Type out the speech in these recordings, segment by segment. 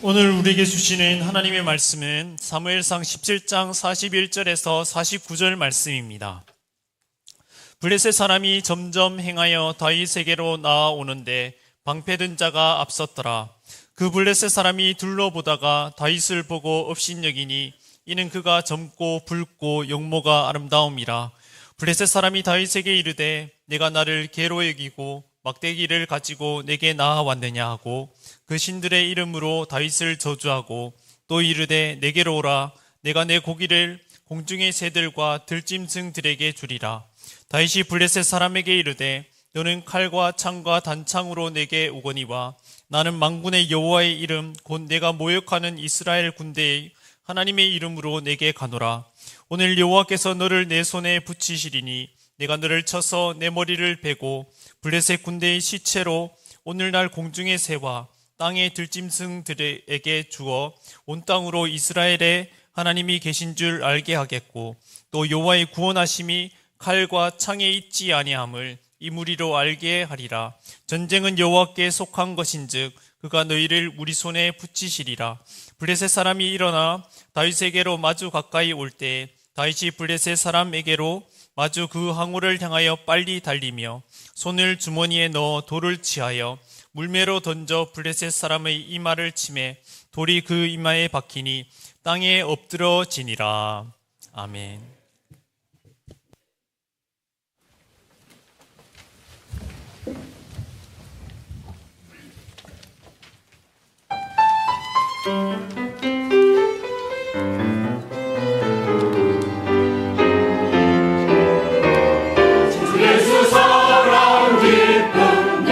오늘 우리에게 주시는 하나님의 말씀은 사무엘상 17장 41절에서 49절 말씀입니다. 블레셋 사람이 점점 행하여 다윗에게로 나아오는데 방패든 자가 앞섰더라. 그 블레셋 사람이 둘러보다가 다윗을 보고 업신여기니 이는 그가 젊고 붉고 용모가 아름다움이라. 블레셋 사람이 다윗에게 이르되 내가 나를 개로 여기고 막대기를 가지고 내게 나아왔느냐 하고 그 신들의 이름으로 다윗을 저주하고 또 이르되 내게로 오라. 내가 내 고기를 공중의 새들과 들짐승들에게 주리라. 다윗이 블레셋 사람에게 이르되 너는 칼과 창과 단창으로 내게 오거니와 나는 만군의 여호와의 이름 곧 내가 모욕하는 이스라엘 군대의 하나님의 이름으로 내게 가노라. 오늘 여호와께서 너를 내 손에 붙이시리니 내가 너를 쳐서 내 머리를 베고 블레셋 군대의 시체로 오늘날 공중의 새와 땅의 들짐승들에게 주어 온 땅으로 이스라엘의 하나님이 계신 줄 알게 하겠고 또 여호와의 구원하심이 칼과 창에 있지 아니함을 이 무리로 알게 하리라. 전쟁은 여호와께 속한 것인즉 그가 너희를 우리 손에 붙이시리라. 블레셋 사람이 일어나 다윗에게로 마주 가까이 올 때 다윗이 블레셋 사람에게로 마주 그 항우를 향하여 빨리 달리며 손을 주머니에 넣어 돌을 취하여 물매로 던져 블레셋 사람의 이마를 치매 돌이 그 이마에 박히니 땅에 엎드러지니라. 아멘. 기뻐요.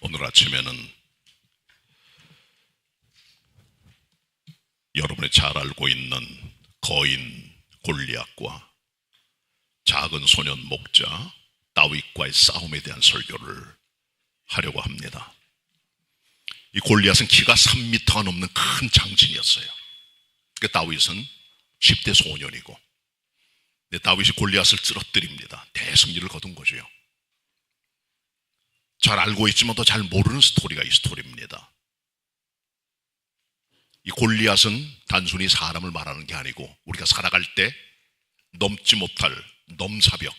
오늘 아침에는 여러분이 잘 알고 있는 거인 골리앗과 작은 소년 목자 다윗과의 싸움에 대한 설교를 하려고 합니다. 이 골리앗은 키가 3m가 넘는 큰 장신이었어요. 그 다윗은 10대 소년이고, 근데 다윗이 골리앗을 쓰러뜨립니다. 대승리를 거둔 거죠. 잘 알고 있지만 또 잘 모르는 스토리가 이 스토리입니다. 이 골리앗은 단순히 사람을 말하는 게 아니고 우리가 살아갈 때 넘지 못할 넘사벽,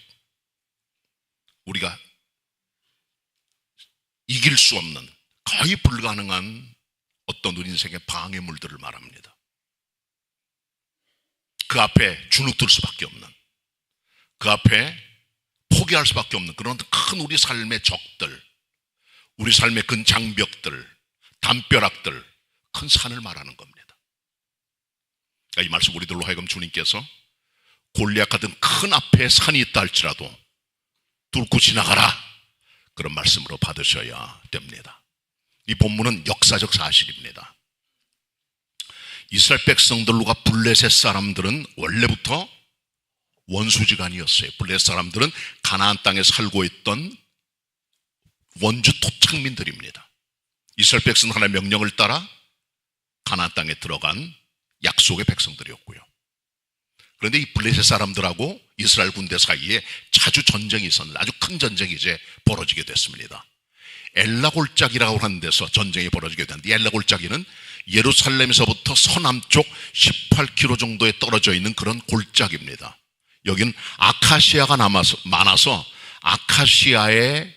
우리가 이길 수 없는 거의 불가능한 어떤 우리 인생의 방해물들을 말합니다. 그 앞에 주눅들 수밖에 없는, 그 앞에 포기할 수밖에 없는 그런 큰 우리 삶의 적들, 우리 삶의 큰 장벽들, 담벼락들, 큰 산을 말하는 겁니다. 이 말씀 우리들로 하여금 주님께서 골리앗 같은 큰 앞에 산이 있다 할지라도 뚫고 지나가라, 그런 말씀으로 받으셔야 됩니다. 이 본문은 역사적 사실입니다. 이스라엘 백성들과 블레셋 사람들은 원래부터 원수지간이었어요. 블레셋 사람들은 가나안 땅에 살고 있던 원주 토착민들입니다. 이스라엘 백성은 하나님의 명령을 따라 가나안 땅에 들어간 약속의 백성들이었고요. 그런데 이 블레셋 사람들하고 이스라엘 군대 사이에 자주 전쟁이 있었는데, 아주 큰 전쟁이 이제 벌어지게 됐습니다. 엘라 골짜기라고 하는 데서 전쟁이 벌어지게 됐는데, 엘라 골짜기는 예루살렘에서부터 서남쪽 18km 정도에 떨어져 있는 그런 골짜기입니다. 여기는 아카시아가 많아서 아카시아의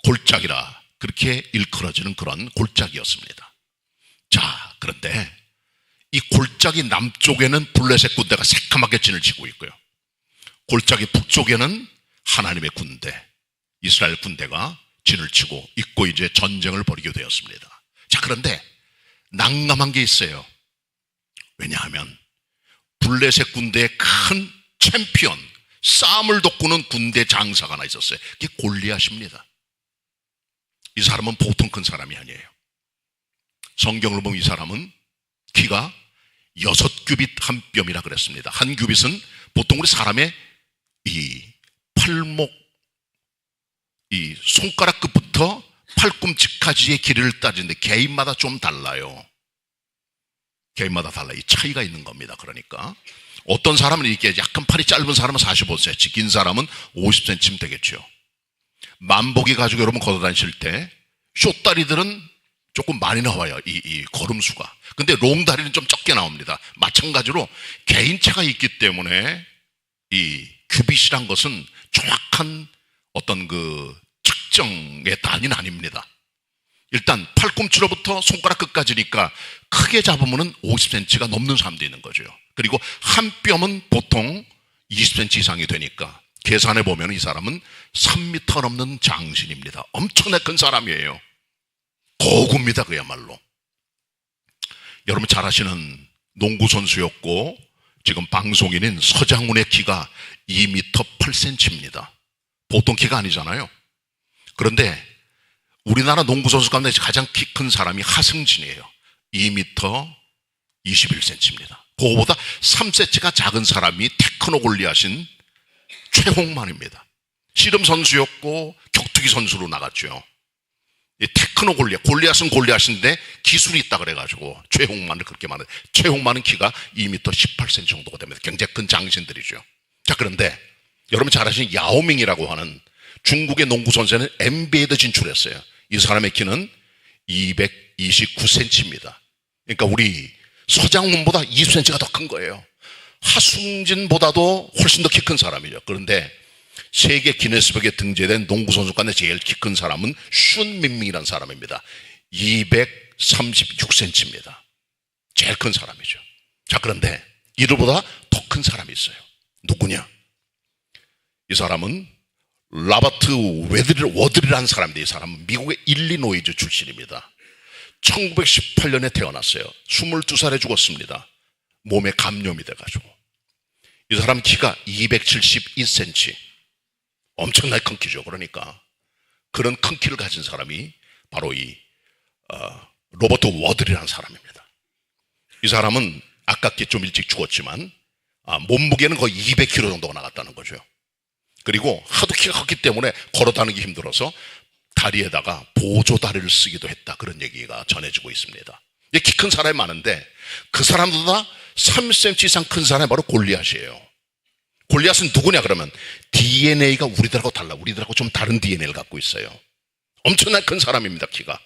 골짜기라 그렇게 일컬어지는 그런 골짜기였습니다. 자, 그런데 이 골짜기 남쪽에는 블레셋 군대가 새카맣게 진을 치고 있고요, 골짜기 북쪽에는 하나님의 군대, 이스라엘 군대가 진을 치고 있고 이제 전쟁을 벌이게 되었습니다. 자, 그런데 난감한 게 있어요. 왜냐하면 블레셋 군대의 큰 챔피언, 싸움을 돋구는 군대 장사가 하나 있었어요. 그게 골리앗입니다. 이 사람은 보통 큰 사람이 아니에요. 성경을 보면 이 사람은 키가 6규빗 한 뼘이라 그랬습니다. 한 규빗은 보통 우리 사람의 이 팔목, 이 손가락 끝부터 팔꿈치까지의 길이를 따지는데 개인마다 좀 달라요. 개인마다 달라요. 이 차이가 있는 겁니다. 그러니까 어떤 사람은 이렇게 약간 팔이 짧은 사람은 45cm, 긴 사람은 50cm면 되겠죠. 만보기 가지고 여러분 걸어 다니실 때 숏다리들은 조금 많이 나와요, 이 걸음수가. 근데 롱다리는 좀 적게 나옵니다. 마찬가지로 개인차가 있기 때문에 이 규빗이란 것은 정확한 어떤 그 측정의 단위는 아닙니다. 일단 팔꿈치로부터 손가락 끝까지니까 크게 잡으면 50cm가 넘는 사람도 있는 거죠. 그리고 한 뼘은 보통 20cm 이상이 되니까 계산해 보면 이 사람은 3m 넘는 장신입니다. 엄청나게 큰 사람이에요. 고구입니다, 그야말로. 여러분 잘 아시는 농구 선수였고 지금 방송인인 서장훈의 키가 2m 8cm입니다. 보통 키가 아니잖아요. 그런데 우리나라 농구 선수 가운데 가장 키 큰 사람이 하승진이에요. 2m 21cm입니다. 그거보다 3cm가 작은 사람이 테크노 골리앗인 최홍만입니다. 씨름 선수였고 격투기 선수로 나갔죠. 이 테크노 골리앗은 골리앗인데 기술이 있다 그래가지고 최홍만을 그렇게 말해요. 최홍만은 키가 2m 18cm 정도가 됩니다. 굉장히 큰 장신들이죠. 자, 그런데 여러분 잘 아시는 야오밍이라고 하는 중국의 농구 선수는 NBA에도 진출했어요. 이 사람의 키는 229cm입니다. 그러니까 우리 서장훈보다 20cm가 더 큰 거예요. 하승진보다도 훨씬 더 키 큰 사람이죠. 그런데 세계 기네스북에 등재된 농구 선수 가운데 제일 키 큰 사람은 슌민밍이라는 사람입니다. 236cm입니다. 제일 큰 사람이죠. 자, 그런데 이들보다 더 큰 사람이 있어요. 누구냐? 이 사람은 라버트 워들이라는 사람인데, 이 사람은 미국의 일리노이주 출신입니다. 1918년에 태어났어요. 22살에 죽었습니다. 몸에 감염이 돼가지고. 이 사람 키가 272cm. 엄청나게 큰 키죠. 그러니까 그런 큰 키를 가진 사람이 바로 이 로버트 워들이라는 사람입니다. 이 사람은 아깝게 좀 일찍 죽었지만 몸무게는 거의 200kg 정도가 나갔다는 거죠. 그리고 하도 키가 컸기 때문에 걸어다니기 힘들어서 다리에다가 보조다리를 쓰기도 했다, 그런 얘기가 전해지고 있습니다. 키 큰 사람이 많은데 그 사람보다 3cm 이상 큰 사람이 바로 골리앗이에요. 골리앗은 누구냐 그러면 DNA가 우리들하고 달라. 우리들하고 좀 다른 DNA를 갖고 있어요. 엄청난 큰 사람입니다. 키가.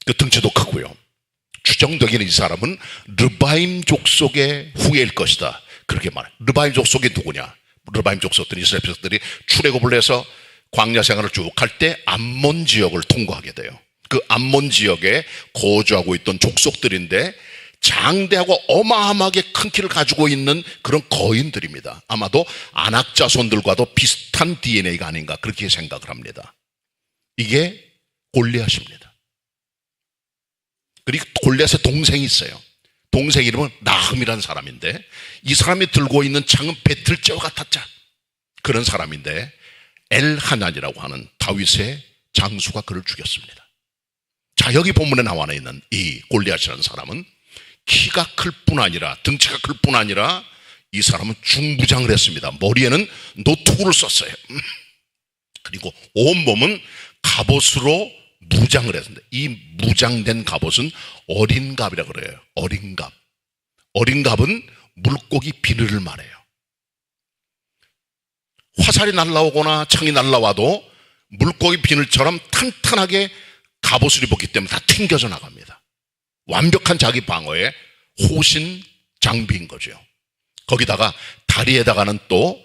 그 등치도 크고요. 추정되기는 이 사람은 르바임 족속의 후예일 것이다, 그렇게 말해요. 르바임 족속이 누구냐? 르바임 족속들이, 이스라엘 백성들이 출애굽을 해서 광야 생활을 쭉 할 때 암몬 지역을 통과하게 돼요. 그 암몬 지역에 거주하고 있던 족속들인데 장대하고 어마어마하게 큰 키를 가지고 있는 그런 거인들입니다. 아마도 아낙 자손들과도 비슷한 DNA가 아닌가, 그렇게 생각을 합니다. 이게 골리앗입니다. 그리고 골리앗의 동생이 있어요. 동생 이름은 나흠이라는 사람인데 이 사람이 들고 있는 창은 배틀째와 같았자, 그런 사람인데 엘하난이라고 하는 다윗의 장수가 그를 죽였습니다. 자, 여기 본문에 나와 있는 이 골리앗이라는 사람은 키가 클 뿐 아니라, 등치가 클 뿐 아니라 이 사람은 중부장을 했습니다. 머리에는 노투구를 썼어요. 그리고 온몸은 갑옷으로 무장을 했습니다. 이 무장된 갑옷은 어린갑이라고 그래요. 어린갑. 어린갑은 물고기 비늘을 말해요. 화살이 날라오거나 창이 날라와도 물고기 비늘처럼 탄탄하게 갑옷을 입었기 때문에 다 튕겨져 나갑니다. 완벽한 자기 방어의 호신 장비인 거죠. 거기다가 다리에다가는 또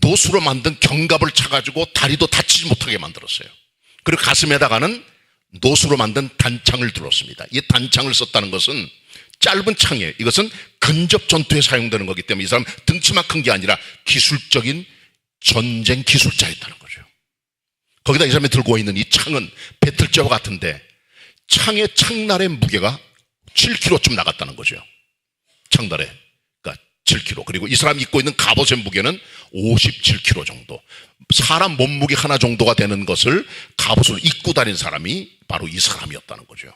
노수로 만든 견갑을 차가지고 다리도 다치지 못하게 만들었어요. 그리고 가슴에다가는 노수로 만든 단창을 들었습니다. 이 단창을 썼다는 것은 짧은 창이에요. 이것은 근접 전투에 사용되는 거기 때문에 이 사람 등치만 큰 게 아니라 기술적인 전쟁 기술자였다는 거죠. 거기다 이 사람이 들고 있는 이 창은 배틀째와 같은데 창의 창날의 무게가 7kg쯤 나갔다는 거죠. 창날에, 그러니까 7kg. 그리고 이 사람이 입고 있는 갑옷의 무게는 57kg 정도. 사람 몸무게 하나 정도가 되는 것을 갑옷을 입고 다닌 사람이 바로 이 사람이었다는 거죠.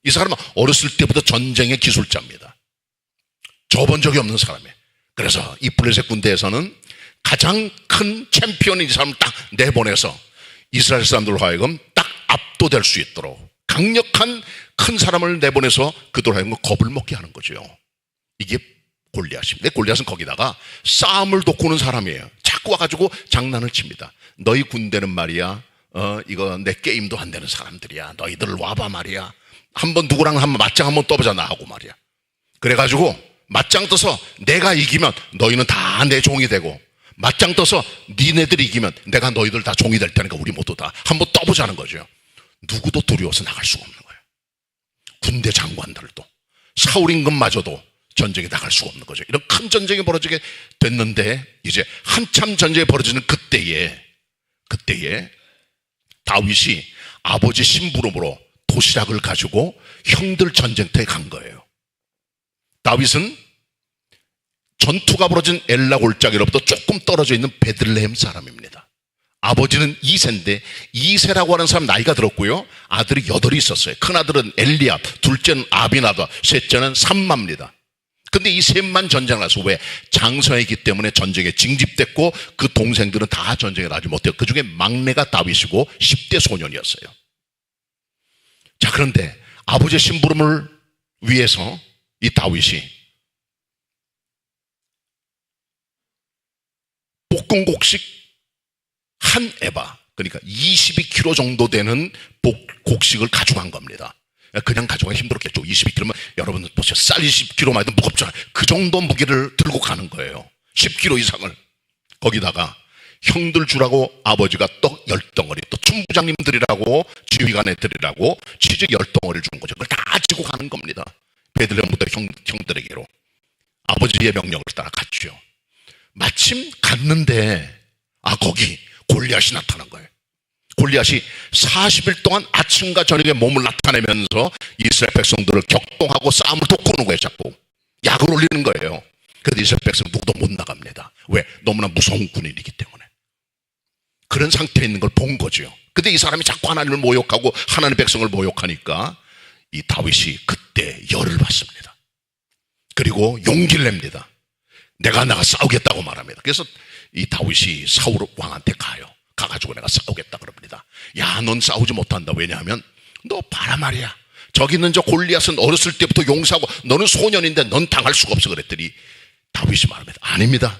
이 사람은 어렸을 때부터 전쟁의 기술자입니다. 져본 적이 없는 사람이에요. 그래서 이 블레셋 군대에서는 가장 큰 챔피언인 이 사람을 딱 내보내서 이스라엘 사람들로 하여금 딱 압도될 수 있도록 강력한 큰 사람을 내보내서 그들 하여금 겁을 먹게 하는 거죠. 이게 골리앗입니다. 골리앗은 거기다가 싸움을 돋구는 사람이에요. 자꾸 와가지고 장난을 칩니다. 너희 군대는 말이야, 이거 내 게임도 안 되는 사람들이야. 너희들 와봐 말이야. 한번 누구랑 한번 맞짱 한번 떠보자 나하고 말이야. 그래가지고 맞짱 떠서 내가 이기면 너희는 다 내 종이 되고, 맞짱 떠서 니네들이 이기면 내가 너희들 다 종이 될 테니까 우리 모두 다 한번 떠보자는 거죠. 누구도 두려워서 나갈 수가 없는 거예요. 군대 장관들도, 사울 임금마저도 전쟁에 나갈 수가 없는 거죠. 이런 큰 전쟁이 벌어지게 됐는데 이제 한참 전쟁이 벌어지는 그때에 다윗이 아버지 심부름으로 도시락을 가지고 형들 전쟁터에 간 거예요. 다윗은 전투가 벌어진 엘라 골짜기로부터 조금 떨어져 있는 베들레헴 사람입니다. 아버지는 이세인데 이세라고 하는 사람 나이가 들었고요. 아들이 8이 있었어요. 큰아들은 엘리압, 둘째는 아비나답, 셋째는 삼마입니다. 근데 이 셋만 전쟁을 해서 왜? 장성했기 때문에 전쟁에 징집됐고 그 동생들은 다 전쟁에 나지 못해요. 그 중에 막내가 다윗이고 10대 소년이었어요. 자, 그런데 아버지의 심부름을 위해서 이 다윗이 볶음곡식 한 에바, 그러니까 22kg 정도 되는 곡식을 가져간 겁니다. 그냥 가져가기 힘들었겠죠. 22kg면 여러분 보세요. 쌀 20kg만 해도 무겁잖아요. 그 정도 무게를 들고 가는 거예요. 10kg 이상을. 거기다가 형들 주라고 아버지가 떡 10덩어리, 또 춘부장님들이라고 지휘관 애들이라고 치즈 10덩어리를 준 거죠. 그걸 다 지고 가는 겁니다. 베들레헴부터 형들에게로 아버지의 명령을 따라 갔죠. 마침 갔는데 거기 골리앗이 나타난 거예요. 골리앗이 40일 동안 아침과 저녁에 몸을 나타내면서 이스라엘 백성들을 격동하고 싸움을 돋구는 거예요. 자꾸 약을 올리는 거예요. 그래서 이스라엘 백성 누구도 못 나갑니다. 왜? 너무나 무서운 군인이기 때문에. 그런 상태에 있는 걸 본 거죠. 근데 이 사람이 자꾸 하나님을 모욕하고 하나님의 백성을 모욕하니까 이 다윗이 그때 열을 받습니다. 그리고 용기를 냅니다. 내가 나가 싸우겠다고 말합니다. 그래서 이 다윗이 사울 왕한테 가가지고 내가 싸우겠다 그럽니다. 야, 넌 싸우지 못한다. 왜냐하면 너 봐라 말이야. 저기 있는 저 골리앗은 어렸을 때부터 용사고 너는 소년인데 넌 당할 수가 없어 그랬더니 다윗이 말합니다. 아닙니다.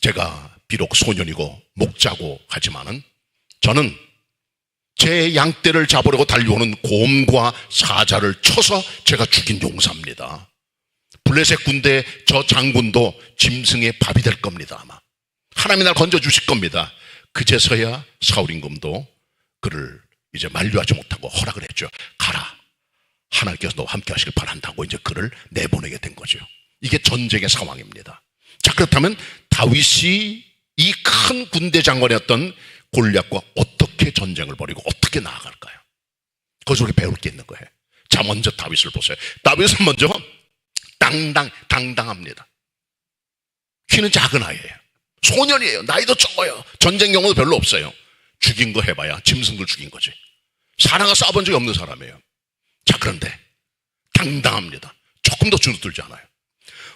제가 비록 소년이고 목자고 하지만은 저는 제 양떼를 잡으려고 달려오는 곰과 사자를 쳐서 제가 죽인 용사입니다. 블레셋 군대 저 장군도 짐승의 밥이 될 겁니다. 아마 하나님이 날 건져주실 겁니다. 그제서야 사울 임금도 그를 이제 만류하지 못하고 허락을 했죠. 가라, 하나님께서 너와 함께 하시길 바란다고 이제 그를 내보내게 된 거죠. 이게 전쟁의 상황입니다. 자, 그렇다면 다윗이 이 큰 군대 장관이었던 골리앗과 어떻게 전쟁을 벌이고 어떻게 나아갈까요? 거기서 우리 배울 게 있는 거예요. 자, 먼저 다윗을 보세요. 다윗은 먼저 당당합니다. 키는 작은 아이예요. 소년이에요. 나이도 적어요. 전쟁 경험도 별로 없어요. 죽인 거 해봐야 짐승들 죽인 거지. 사람과 싸워본 적이 없는 사람이에요. 자, 그런데 당당합니다. 조금 더 주눅들지 않아요.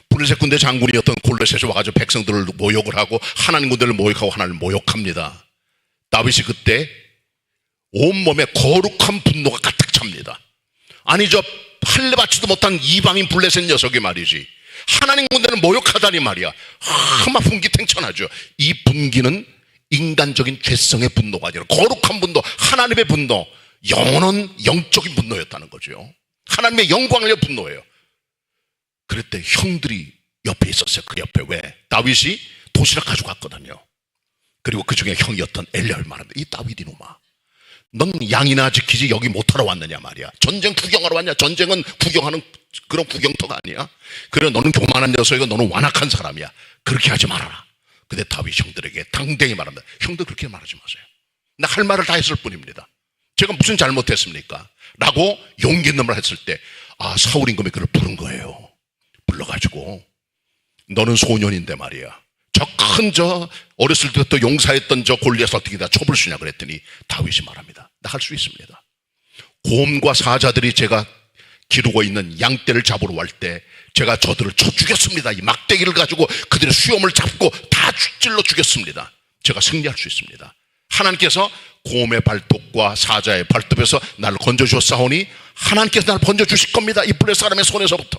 블레셋 군대 장군이었던 골리앗이 와가지고 백성들을 모욕을 하고 하나님 군대를 모욕하고 하나님을 모욕합니다. 다윗이 그때 온몸에 거룩한 분노가 가득 찹니다. 아니, 저 할례 받지도 못한 이방인 블레셋 녀석이 말이지 하나님 군대를 모욕하다니 말이야. 막 분기탱천하죠. 이 분기는 인간적인 죄성의 분노가 아니라 거룩한 분노, 하나님의 분노, 영원한 영적인 분노였다는 거죠. 하나님의 영광을 위한 분노예요. 그랬대 형들이 옆에 있었어요. 그 옆에. 왜? 다윗이 도시락 가지고 갔거든요. 그리고 그 중에 형이었던 엘리야를 말합니다. 이 다윗 이놈아, 넌 양이나 지키지 여기 못하러 왔느냐 말이야. 전쟁 구경하러 왔냐? 전쟁은 구경하는 그런 구경터가 아니야. 그래, 너는 교만한 녀석이고 너는 완악한 사람이야. 그렇게 하지 말아라. 근데 다윗 형들에게 당당히 말합니다. 형들 그렇게 말하지 마세요. 나 할 말을 다 했을 뿐입니다. 제가 무슨 잘못했습니까? 라고 용기 있는 말 했을 때, 아, 사울 임금이 그를 부른 거예요. 불러가지고 너는 소년인데 말이야, 저 어렸을 때부터 용사했던 저 골리앗 어떻게 다 첩을 수냐 그랬더니 다윗이 말합니다. 나 할 수 있습니다. 곰과 사자들이 제가 기르고 있는 양떼를 잡으러 갈 때 제가 저들을 쳐 죽였습니다. 이 막대기를 가지고 그들의 수염을 잡고 다 찔러 죽였습니다. 제가 승리할 수 있습니다. 하나님께서 곰의 발톱과 사자의 발톱에서 나를 건져주었사오니 하나님께서 나를 건져주실 겁니다. 이 블레셋 사람의 손에서부터.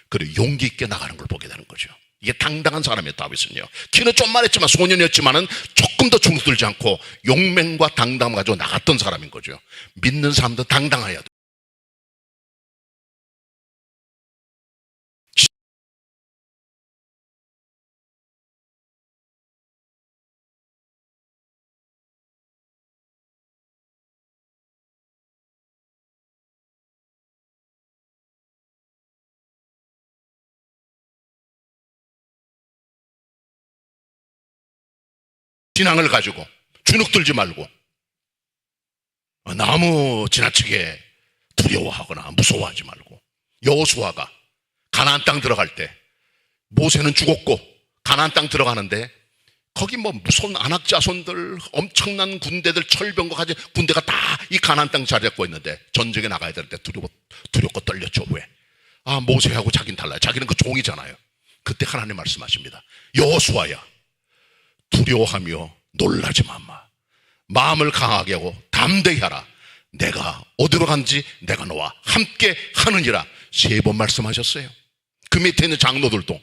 그리고 용기 있게 나가는 걸 보게 되는 거죠. 이게 당당한 사람이에요. 다윗은요. 키는 좀만 했지만 소년이었지만은 조금 더 주눅들지 않고 용맹과 당당함 가지고 나갔던 사람인 거죠. 믿는 사람도 당당해야 돼요. 신앙을 가지고 주눅들지 말고 너무 지나치게 두려워하거나 무서워하지 말고. 여호수아가 가나안 땅 들어갈 때 모세는 죽었고 가나안 땅 들어가는데 거기 뭐 무서운 아낙 자손들, 엄청난 군대들, 철병과 가진 군대가 다 이 가나안 땅 자리 잡고 있는데 전쟁에 나가야 될 때 두렵고 떨렸죠. 왜? 아, 모세하고 자기는 달라요. 자기는 그 종이잖아요. 그때 하나님 말씀하십니다. 여호수아야, 두려워하며 놀라지 마마. 마음을 강하게 하고 담대히 하라. 내가 어디로 간지 내가 너와 함께 하느니라. 3번 말씀하셨어요. 그 밑에 있는 장로들도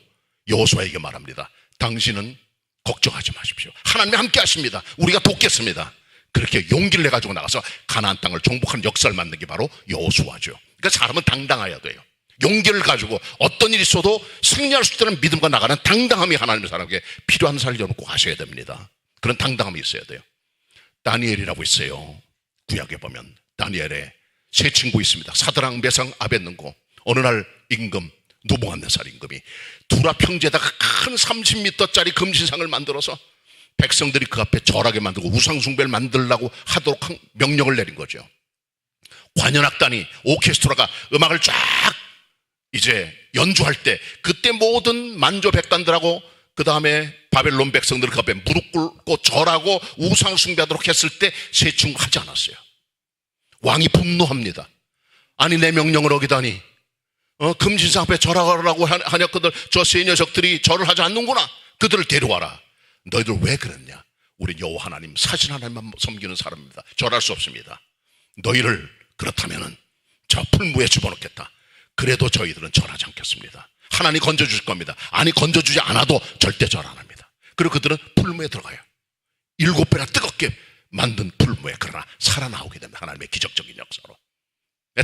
여호수아에게 말합니다. 당신은 걱정하지 마십시오. 하나님이 함께 하십니다. 우리가 돕겠습니다. 그렇게 용기를 내가지고 나가서 가나안 땅을 정복하는 역사를 만든 게 바로 여호수아죠. 그러니까 사람은 당당해야 돼요. 용기를 가지고 어떤 일이 있어도 승리할 수 있다는 믿음과 나가는 당당함이 하나님의 사람에게 필요한 사람을 여러분 꼭 하셔야 됩니다. 그런 당당함이 있어야 돼요. 다니엘이라고 있어요. 구약에 보면 다니엘의 세 친구 있습니다. 사드락, 메삭, 아벳느고. 어느 날 임금 느부갓네살 임금이 두라 평지에다가 큰 30m짜리 금신상을 만들어서 백성들이 그 앞에 절하게 만들고 우상 숭배를 만들라고 하도록 명령을 내린 거죠. 관현악단이, 오케스트라가 음악을 쫙 이제 연주할 때 그때 모든 만조백관들하고 그 다음에 바벨론 백성들 그 앞에 무릎 꿇고 절하고 우상 숭배하도록 했을 때 세 친구 하지 않았어요. 왕이 분노합니다. 아니 내 명령을 어기다니 금신상 앞에 절하라고 하냐거든. 저 세 녀석들이 절을 하지 않는구나. 그들을 데려와라. 너희들 왜 그랬냐? 우리 여호와 하나님 사신 하나님만 섬기는 사람입니다. 절할 수 없습니다. 너희를 그렇다면은 저 풀무에 집어넣겠다. 그래도 저희들은 절하지 않겠습니다. 하나님 건져주실 겁니다. 아니 건져주지 않아도 절대 절 안 합니다. 그리고 그들은 풀무에 들어가요. 7배나 뜨겁게 만든 풀무에 그러나 살아나오게 됩니다. 하나님의 기적적인 역사로.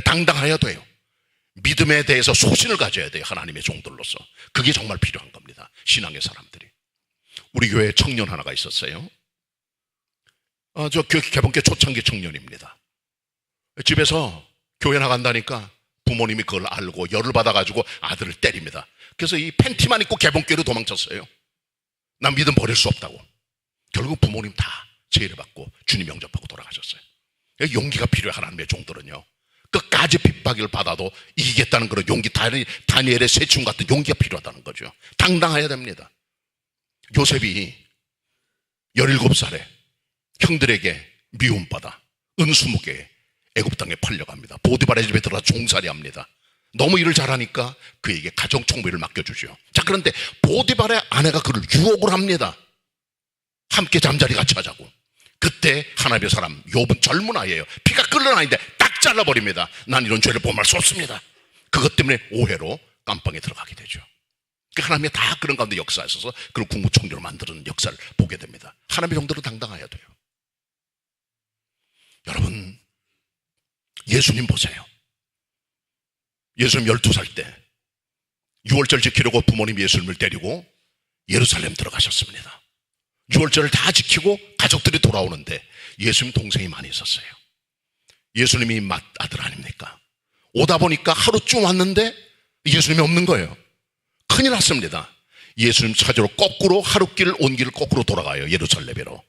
당당해야 돼요. 믿음에 대해서 소신을 가져야 돼요. 하나님의 종들로서. 그게 정말 필요한 겁니다. 신앙의 사람들이. 우리 교회에 청년 하나가 있었어요. 저 개봉교 초창기 청년입니다. 집에서 교회 나간다니까 부모님이 그걸 알고 열을 받아가지고 아들을 때립니다. 그래서 이 팬티만 입고 개봉교회로 도망쳤어요. 난 믿음 버릴 수 없다고. 결국 부모님 다 제의를 받고 주님 영접하고 돌아가셨어요. 용기가 필요해. 하나님의 종들은요. 끝까지 핍박을 받아도 이기겠다는 그런 용기, 다니엘의 새충 같은 용기가 필요하다는 거죠. 당당해야 됩니다. 요셉이 17살에 형들에게 미움받아 은수무게에 애굽 땅에 팔려갑니다. 보디발의 집에 들어가 종살이합니다. 너무 일을 잘하니까 그에게 가정총무를 맡겨주죠. 자, 그런데 보디발의 아내가 그를 유혹을 합니다. 함께 잠자리 같이 하자고. 그때 하나님의 사람 욥은 젊은 아이예요. 피가 끓는 아이인데 딱 잘라버립니다. 난 이런 죄를 범할 수 없습니다. 그것 때문에 오해로 깜빵에 들어가게 되죠. 하나님의 다 그런 가운데 역사에 있어서 그걸 국무총리로 만드는 역사를 보게 됩니다. 하나님의 종들은 당당해야 돼요. 여러분, 예수님 보세요. 예수님 12살 때 6월절 지키려고 부모님 예수님을 데리고 예루살렘 들어가셨습니다. 6월절을 다 지키고 가족들이 돌아오는데 예수님 동생이 많이 있었어요. 예수님이 맏아들 아닙니까? 오다 보니까 하루쯤 왔는데 예수님이 없는 거예요. 큰일 났습니다. 예수님 찾으러 거꾸로 하루길 온 길을 거꾸로 돌아가요. 예루살렘으로.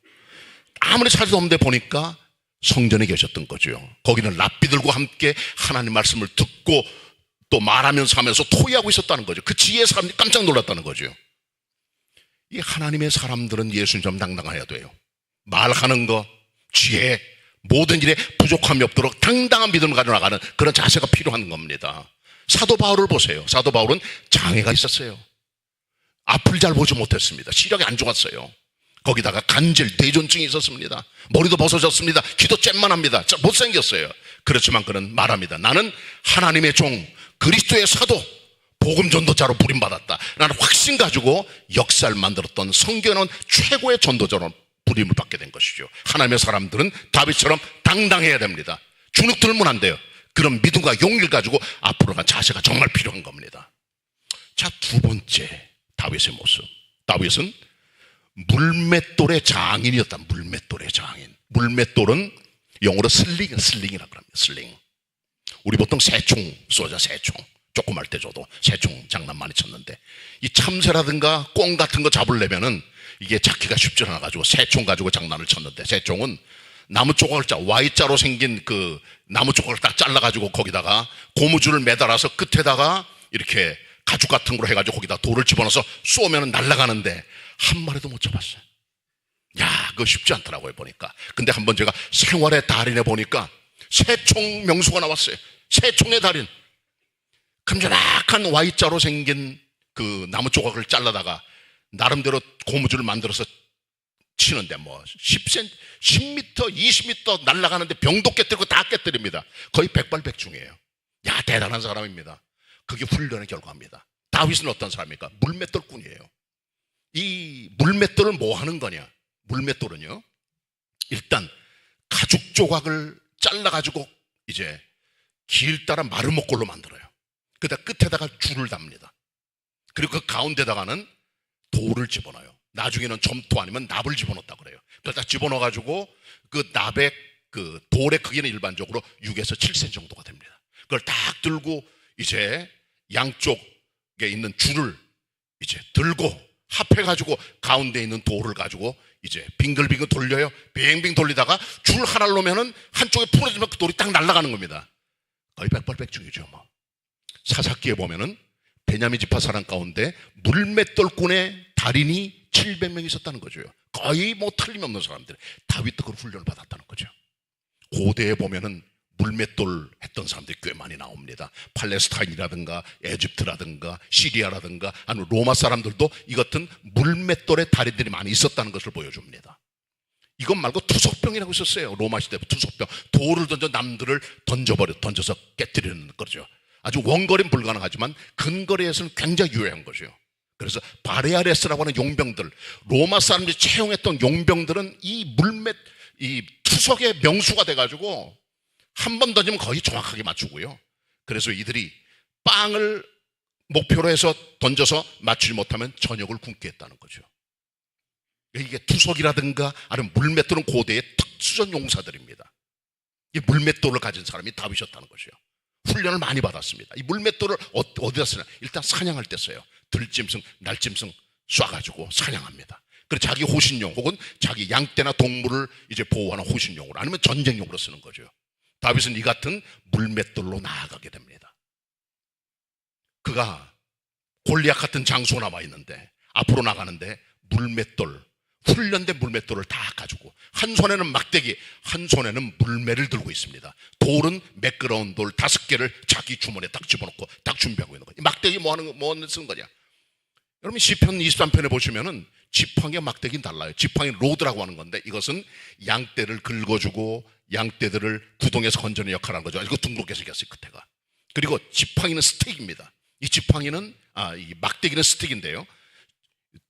아무리 찾아도 없는데 보니까 성전에 계셨던 거죠. 거기는 랍비들과 함께 하나님 말씀을 듣고 또 말하면서 하면서 토의하고 있었다는 거죠. 그 지혜의 사람들이 깜짝 놀랐다는 거죠. 이 하나님의 사람들은 예수님처럼 당당해야 돼요. 말하는 거, 지혜, 모든 일에 부족함이 없도록 당당한 믿음을 가져나가는 그런 자세가 필요한 겁니다. 사도 바울을 보세요. 사도 바울은 장애가 있었어요. 앞을 잘 보지 못했습니다. 시력이 안 좋았어요. 거기다가 간질, 뇌전증이 있었습니다. 머리도 벗어졌습니다. 귀도 쬐만합니다. 못생겼어요. 그렇지만 그는 말합니다. 나는 하나님의 종, 그리스도의 사도, 복음 전도자로 부림받았다. 나는 확신 가지고 역사를 만들었던 성경은 최고의 전도자로 부림을 받게 된 것이죠. 하나님의 사람들은 다윗처럼 당당해야 됩니다. 주눅 들면 안 돼요. 그런 믿음과 용기를 가지고 앞으로 간 자세가 정말 필요한 겁니다. 자, 두 번째 다윗의 모습. 다윗은 물맷돌의 장인이었다. 물맷돌의 장인. 물맷돌은 영어로 슬링이라고 합니다. 슬링. 우리 보통 새총 쏘자. 새총. 조그말 때 줘도 새총 장난 많이 쳤는데 이 참새라든가 꽁 같은 거 잡으려면은 이게 잡기가 쉽지 않아 가지고 새총 가지고 장난을 쳤는데, 새총은 나무 조각을 Y자로 생긴 그 나무 조각을 딱 잘라 가지고 거기다가 고무줄을 매달아서 끝에다가 이렇게 가죽 같은 걸로 해가지고 거기다 돌을 집어넣어서 쏘면 날아가는데 한 마리도 못 잡았어요. 야, 그거 쉽지 않더라고요, 보니까. 근데 한번 제가 생활의 달인에 보니까 새총 명수가 나왔어요. 새총의 달인. 큼지막한 Y자로 생긴 그 나무 조각을 잘라다가 나름대로 고무줄을 만들어서 치는데 뭐 10cm, 10m, 20m 날아가는데 병도 깨뜨리고 다 깨뜨립니다. 거의 백발백중이에요. 야, 대단한 사람입니다. 그게 훈련의 결과입니다. 다윗은 어떤 사람입니까? 물맷돌꾼이에요. 이 물맷돌을 뭐 하는 거냐? 물맷돌은요, 일단 가죽 조각을 잘라가지고 이제 길 따라 마름모꼴로 만들어요. 그다음 끝에다가 줄을 답니다. 그리고 그 가운데다가는 돌을 집어넣어요. 나중에는 점토 아니면 납을 집어넣었다 그래요. 그걸 딱 집어넣어가지고 그 납의 그 돌의 크기는 일반적으로 6에서 7cm 정도가 됩니다. 그걸 딱 들고 이제 양쪽에 있는 줄을 이제 들고 합해가지고 가운데 있는 돌을 가지고 이제 빙글빙글 돌려요. 빙빙 돌리다가 줄 하나를 놓으면은 한쪽에 풀어지면 그 돌이 딱 날아가는 겁니다. 거의 백발백중이죠, 뭐. 사사기에 보면은 베냐민 지파 사람 가운데 물맷돌꾼의 달인이 700명 있었다는 거죠. 거의 뭐 틀림없는 사람들. 다윗도 그런 훈련을 받았다는 거죠. 고대에 보면은 물맷돌 했던 사람들이 꽤 많이 나옵니다. 팔레스타인이라든가 에집트라든가 시리아라든가 아니면 로마 사람들도 이 같은 물맷돌의 달인들이 많이 있었다는 것을 보여줍니다. 이것 말고 투석병이라고 있었어요. 로마 시대 투석병. 돌을 던져 남들을 던져서 깨뜨리는 거죠. 아주 원거리는 불가능하지만 근거리에서는 굉장히 유효한 거죠. 그래서 바레아레스라고 하는 용병들, 로마 사람들이 채용했던 용병들은 이 투석의 명수가 돼가지고 한 번 던지면 거의 정확하게 맞추고요. 그래서 이들이 빵을 목표로 해서 던져서 맞추지 못하면 저녁을 굶게 했다는 거죠. 이게 투석이라든가 아니면 물맷돌은 고대의 특수전 용사들입니다. 이 물맷돌을 가진 사람이 다윗이었다는 거죠. 훈련을 많이 받았습니다. 이 물맷돌을 어디다 쓰냐? 일단 사냥할 때 써요. 들짐승, 날짐승 쏴가지고 사냥합니다. 그래서 자기 호신용 혹은 자기 양떼나 동물을 이제 보호하는 호신용으로 아니면 전쟁용으로 쓰는 거죠. 다윗은 이 같은 물맷돌로 나아가게 됩니다. 그가 골리앗 같은 장소가 남아 있는데 앞으로 나가는데 물맷돌, 훈련된 물맷돌을 다 가지고 한 손에는 막대기, 한 손에는 물매를 들고 있습니다. 돌은 매끄러운 돌 5개를 자기 주머니에 딱 집어넣고 딱 준비하고 있는 거예요. 막대기 뭐 쓰는 거냐? 여러분 시편 23편에 보시면은 지팡이와 막대기는 달라요. 지팡이 로드라고 하는 건데 이것은 양떼를 긁어주고 양떼들을 구덩이에서 건져내는 역할을 하는 거죠. 이거 둥그렇게 생겼어요, 끝에가. 그리고 지팡이는 스틱입니다. 이 지팡이는 이 막대기는 스틱인데요.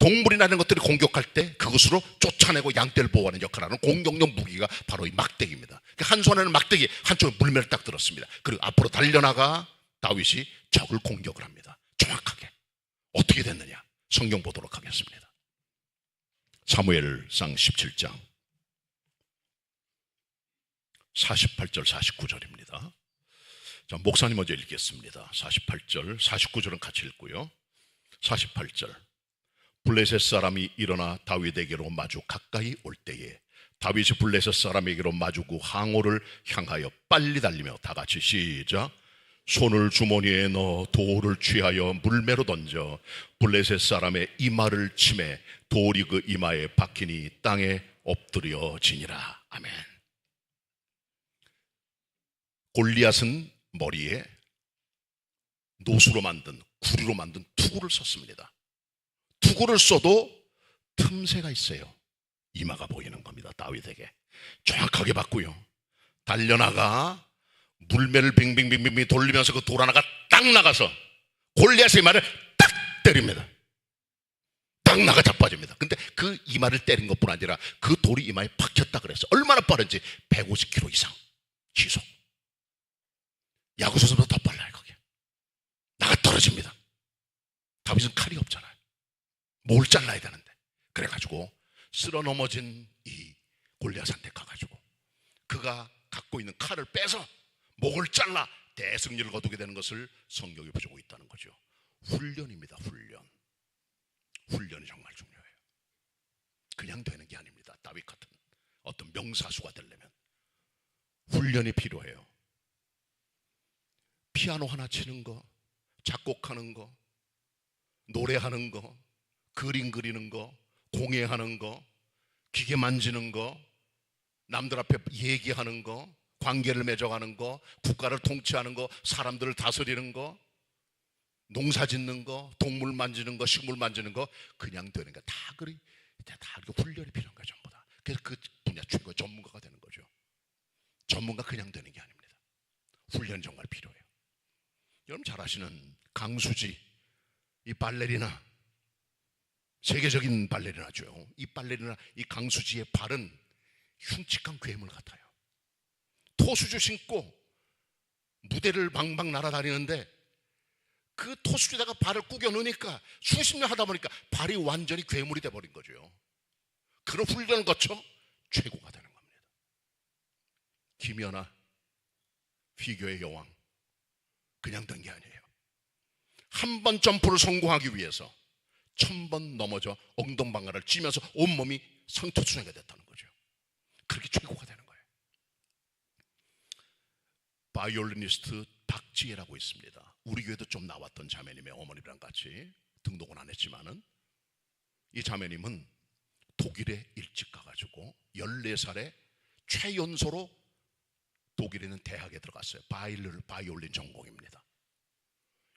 동물이나 이런 것들이 공격할 때 그것으로 쫓아내고 양떼를 보호하는 역할을 하는 공격용 무기가 바로 이 막대기입니다. 한 손에는 막대기, 한쪽에 물매를 딱 들었습니다. 그리고 앞으로 달려나가 다윗이 적을 공격을 합니다. 정확하게. 어떻게 됐느냐? 성경 보도록 하겠습니다. 사무엘상 17장 48절 49절입니다. 자, 목사님 먼저 읽겠습니다. 48절 49절은 같이 읽고요. 48절 블레셋 사람이 일어나 다윗에게로 마주 가까이 올 때에 다윗이 블레셋 사람에게로 마주고 항오를 향하여 빨리 달리며 다 같이 시작. 손을 주머니에 넣어 돌을 취하여 물매로 던져 블레셋 사람의 이마를 치매 돌이 그 이마에 박히니 땅에 엎드려지니라. 아멘. 골리앗은 머리에 노수로 만든 구리로 만든 투구를 썼습니다. 투구를 써도 틈새가 있어요. 이마가 보이는 겁니다. 다윗에게 정확하게 봤고요. 달려나가 물매를 빙빙빙빙 돌리면서 그 돌 하나가 딱 나가서 골리앗의 이마를 딱 때립니다. 딱 나가 자빠집니다. 근데 그 이마를 때린 것뿐 아니라 그 돌이 이마에 박혔다 그랬어요. 얼마나 빠른지 150km 이상 시속. 야구 선수보다 더 빨라요. 거기에 나가 떨어집니다. 다윗은 칼이 없잖아요. 뭘 잘라야 되는데. 그래가지고 쓸어 넘어진 이 골리앗한테 가가지고 그가 갖고 있는 칼을 빼서 목을 잘라 대승리를 거두게 되는 것을 성경이 보여주고 있다는 거죠. 훈련입니다. 훈련이 정말 중요해요. 그냥 되는 게 아닙니다. 다윗 같은 어떤 명사수가 되려면 훈련이 필요해요. 피아노 하나 치는 거, 작곡하는 거, 노래하는 거, 그림 그리는 거, 공예하는 거, 기계 만지는 거, 남들 앞에 얘기하는 거, 관계를 맺어가는 거, 국가를 통치하는 거, 사람들을 다스리는 거, 농사 짓는 거, 동물 만지는 거, 식물 만지는 거, 그냥 되는 거 다 훈련이 필요한 거예요. 전부 다. 그래서 그 분야 최고의 전문가가 되는 거죠. 전문가 그냥 되는 게 아닙니다. 훈련이 정말 필요해요. 여러분 잘 아시는 강수지, 이 발레리나, 세계적인 발레리나죠. 이 발레리나, 이 강수지의 발은 흉측한 괴물 같아요. 토수주 신고 무대를 방방 날아다니는데 그 토수주에다가 발을 구겨 넣으니까 수십 년 하다 보니까 발이 완전히 괴물이 돼버린 거죠. 그런 훈련을 거쳐 최고가 되는 겁니다. 김연아 피겨의 여왕 그냥 된 게 아니에요. 한 번 점프를 성공하기 위해서 1000번 넘어져 엉덩방아를 찌면서 온몸이 상투수해가 됐다는 거죠. 그렇게 최고가 되는 거예요. 바이올리니스트 박지혜라고 있습니다. 우리 교회도 좀 나왔던 자매님의 어머니랑 같이 등록은 안 했지만은 이 자매님은 독일에 일찍 가가지고 14살에 최연소로 독일에 있는 대학에 들어갔어요. 바이올린 전공입니다.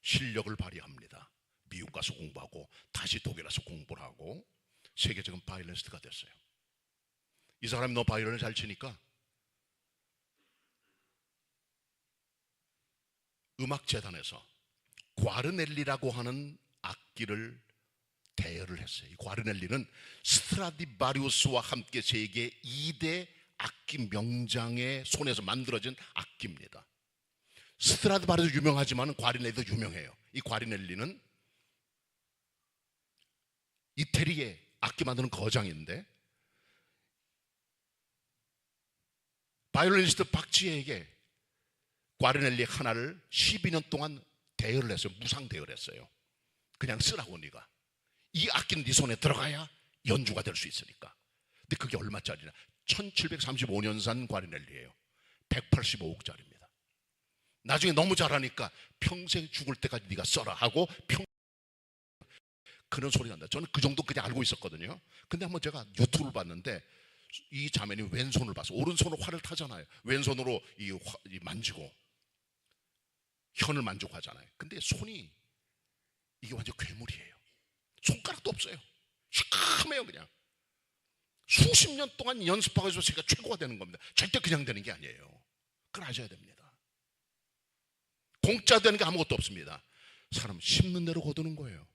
실력을 발휘합니다. 미국 가서 공부하고 다시 독일 가서 공부를 하고 세계적인 바이올리니스트가 됐어요. 이 사람이 너 바이올린을 잘 치니까 음악재단에서 과르넬리라고 하는 악기를 대여를 했어요. 이 과르넬리는 스트라디바리우스와 함께 세계 2대 악기 명장의 손에서 만들어진 악기입니다. 스트라디바리우스 유명하지만 과르넬리도 유명해요. 이 과르넬리는 이태리의 악기 만드는 거장인데 바이올리니스트 박지혜에게 과르넬리 하나를 12년 동안 대여를 했어요. 무상 대여를 했어요. 그냥 쓰라고 네가. 이 악기는 네 손에 들어가야 연주가 될 수 있으니까. 근데 그게 얼마짜리냐? 1735년산 과르넬리예요. 185억짜리입니다. 나중에 너무 잘하니까 평생 죽을 때까지 네가 써라 하고 그런 소리 난다. 저는 그 정도 그냥 알고 있었거든요. 근데 한번 제가 유튜브를 봤는데 이 자매님 왼손을 봤어. 오른손으로 활을 타잖아요. 왼손으로 이 만지고 현을 만지고 하잖아요. 근데 손이 이게 완전 괴물이에요. 손가락도 없어요. 시커매요. 그냥 수십 년 동안 연습하고 해서 제가 최고가 되는 겁니다. 절대 그냥 되는 게 아니에요. 그걸 아셔야 됩니다. 공짜 되는 게 아무것도 없습니다. 사람 심는 대로 거두는 거예요.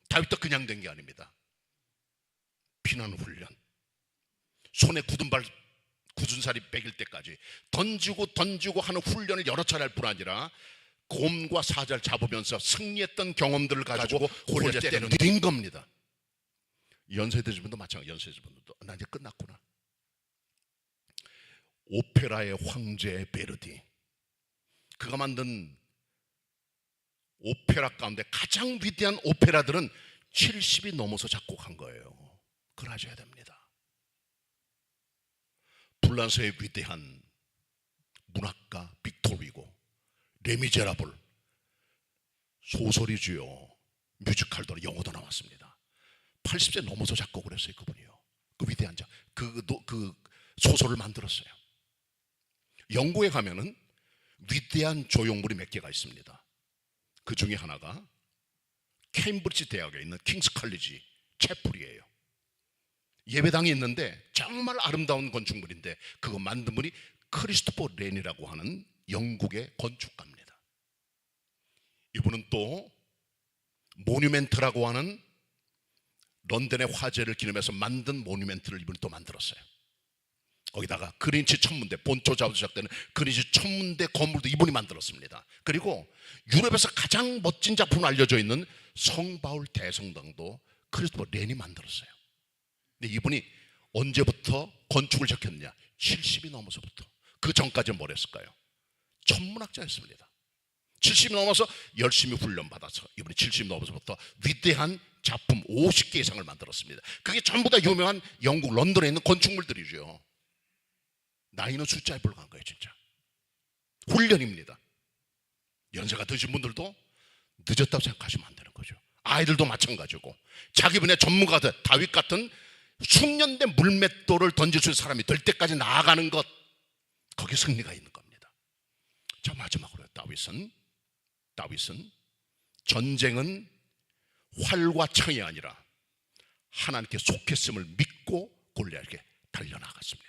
다윗도 그냥 된 게 아닙니다. 피난 훈련, 손에 굳은 살이 베길 때까지 던지고 하는 훈련을 여러 차례 할 뿐 아니라 곰과 사자를 잡으면서 승리했던 경험들을 가지고 골리앗 때는 된 겁니다. 연세 드신 분도 마찬가지. 연세 드신 분들도 나 이제 끝났구나. 오페라의 황제 베르디, 그가 만든 오페라 가운데 가장 위대한 오페라들은 70이 넘어서 작곡한 거예요. 그걸 아셔야 됩니다. 불란서의 위대한 문학가 빅토르 위고, 레미제라블 소설이지요. 뮤지컬도 영어도 나왔습니다. 80세 넘어서 작곡을 했어요. 그분이요. 그 위대한 자, 그 소설을 만들었어요. 영국에 가면은 위대한 조형물이 몇 개가 있습니다. 그 중에 하나가 케임브리지 대학에 있는 킹스 칼리지 채플이에요. 예배당이 있는데 정말 아름다운 건축물인데 그거 만든 분이 크리스토퍼 렌이라고 하는 영국의 건축가입니다. 이분은 또 모뉴멘트라고 하는 런던의 화재를 기념해서 만든 모뉴멘트를 이분이 또 만들었어요. 거기다가 그린치 천문대, 본초자부터 시작되는 그린치 천문대 건물도 이분이 만들었습니다. 그리고 유럽에서 가장 멋진 작품으로 알려져 있는 성바울 대성당도 크리스토퍼 렌이 만들었어요. 근데 이분이 언제부터 건축을 시작했느냐? 70이 넘어서부터. 그 전까지는 뭘 했을까요? 천문학자였습니다. 70이 넘어서 열심히 훈련받아서 이분이 70이 넘어서부터 위대한 작품 50개 이상을 만들었습니다. 그게 전부 다 유명한 영국 런던에 있는 건축물들이죠. 나이는 숫자에 불과한 거예요. 진짜 훈련입니다. 연세가 드신 분들도 늦었다고 생각하시면 안 되는 거죠. 아이들도 마찬가지고 자기분의 전문가들 다윗 같은 숙련된 물맷돌을 던질 수 있는 사람이 될 때까지 나아가는 것, 거기에 승리가 있는 겁니다. 자, 마지막으로 다윗은 전쟁은 활과 창이 아니라 하나님께 속했음을 믿고 골리앗에게 달려나갔습니다.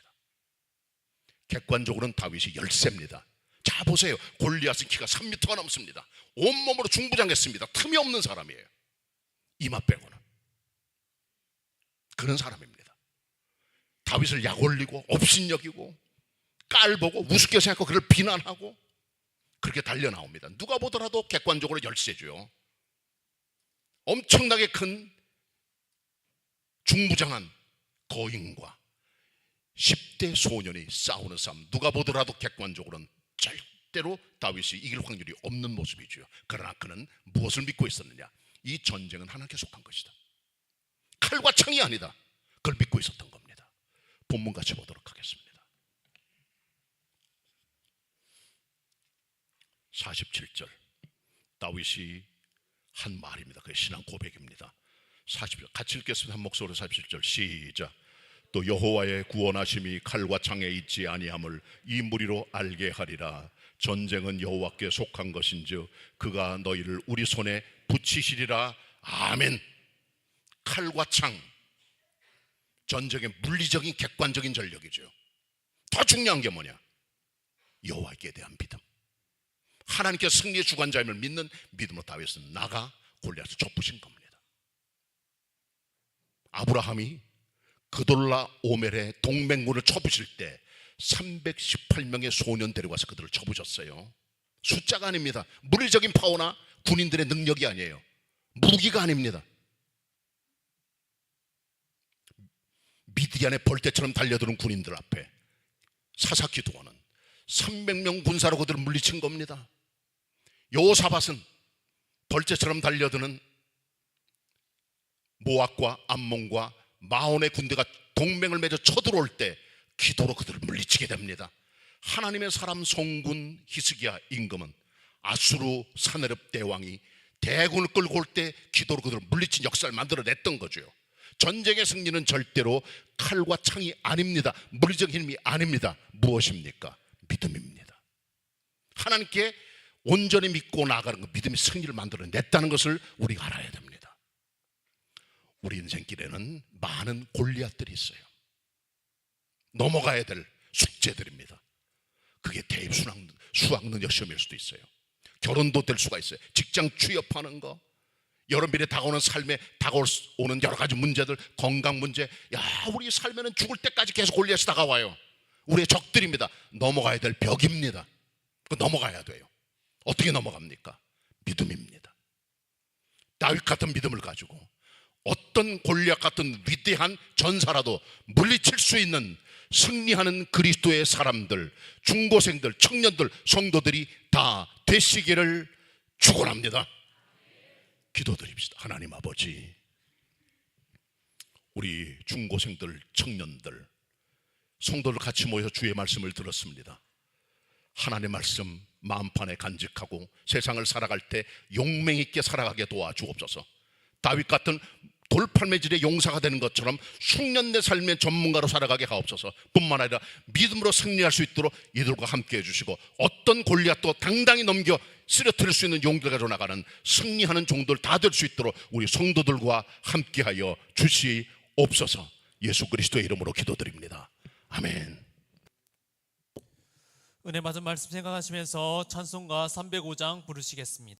객관적으로는 다윗이 열세입니다. 자, 보세요. 골리앗은 키가 3m가 넘습니다. 온몸으로 중부장했습니다. 틈이 없는 사람이에요. 이마 빼고는. 그런 사람입니다. 다윗을 약올리고 업신여기고 깔보고 우습게 생각하고 그를 비난하고 그렇게 달려나옵니다. 누가 보더라도 객관적으로 열세죠. 엄청나게 큰 중부장한 거인과 10대 소년이 싸우는 싸움, 누가 보더라도 객관적으로는 절대로 다윗이 이길 확률이 없는 모습이죠. 그러나 그는 무엇을 믿고 있었느냐? 이 전쟁은 하나님께 속한 것이다. 칼과 창이 아니다. 그걸 믿고 있었던 겁니다. 본문 같이 보도록 하겠습니다. 47절 다윗이 한 말입니다. 그게 신앙 고백입니다. 같이 읽겠습니다. 한 목소리로 47절 시작. 또 여호와의 구원하심이 칼과 창에 있지 아니함을 이 무리로 알게 하리라. 전쟁은 여호와께 속한 것인즉 그가 너희를 우리 손에 붙이시리라. 아멘. 칼과 창, 전쟁의 물리적인 객관적인 전력이죠. 더 중요한 게 뭐냐? 여호와께 대한 믿음. 하나님께 승리의 주관자임을 믿는 믿음으로 다윗은 나가 골리앗을 쫓으신 겁니다. 아브라함이 그돌라 오멜의 동맹군을 쳐부실 때 318명의 소년 데려가서 그들을 쳐부셨어요. 숫자가 아닙니다. 물리적인 파워나 군인들의 능력이 아니에요. 무기가 아닙니다. 미디안의 벌떼처럼 달려드는 군인들 앞에 사사키 두어는 300명 군사로 그들을 물리친 겁니다. 여호사밧은 벌떼처럼 달려드는 모압과 암몬과 마온의 군대가 동맹을 맺어 쳐들어올 때 기도로 그들을 물리치게 됩니다. 하나님의 사람 송군 히스기야 임금은 아수르 사네릅 대왕이 대군을 끌고 올 때 기도로 그들을 물리친 역사를 만들어냈던 거죠. 전쟁의 승리는 절대로 칼과 창이 아닙니다. 물리적인 힘이 아닙니다. 무엇입니까? 믿음입니다. 하나님께 온전히 믿고 나아가는 것, 믿음이 승리를 만들어냈다는 것을 우리가 알아야 됩니다. 우리 인생길에는 많은 골리앗들이 있어요. 넘어가야 될 숙제들입니다. 그게 대입 수학능력 시험일 수도 있어요. 결혼도 될 수가 있어요. 직장 취업하는 거, 여러분들이 다가오는 삶에 다가오는 여러 가지 문제들, 건강 문제. 야, 우리 삶에는 죽을 때까지 계속 골리앗이 다가와요. 우리의 적들입니다. 넘어가야 될 벽입니다. 그 넘어가야 돼요. 어떻게 넘어갑니까? 믿음입니다. 다윗 같은 믿음을 가지고 어떤 골리앗 같은 위대한 전사라도 물리칠 수 있는 승리하는 그리스도의 사람들, 중고생들, 청년들, 성도들이 다 되시기를 축원합니다. 기도드립시다. 하나님 아버지, 우리 중고생들, 청년들, 성도들 같이 모여 주의 말씀을 들었습니다. 하나님의 말씀 마음판에 간직하고 세상을 살아갈 때 용맹 있게 살아가게 도와주옵소서. 다윗 같은 돌팔매질의 용사가 되는 것처럼 숙련된 삶의 전문가로 살아가게 하옵소서. 뿐만 아니라 믿음으로 승리할 수 있도록 이들과 함께 해주시고 어떤 골리앗도 당당히 넘겨 쓰러뜨릴 수 있는 용기를 가지고 나가는 승리하는 종들 다 될 수 있도록 우리 성도들과 함께하여 주시옵소서. 예수 그리스도의 이름으로 기도드립니다. 아멘. 은혜 받은 말씀 생각하시면서 찬송가 305장 부르시겠습니다.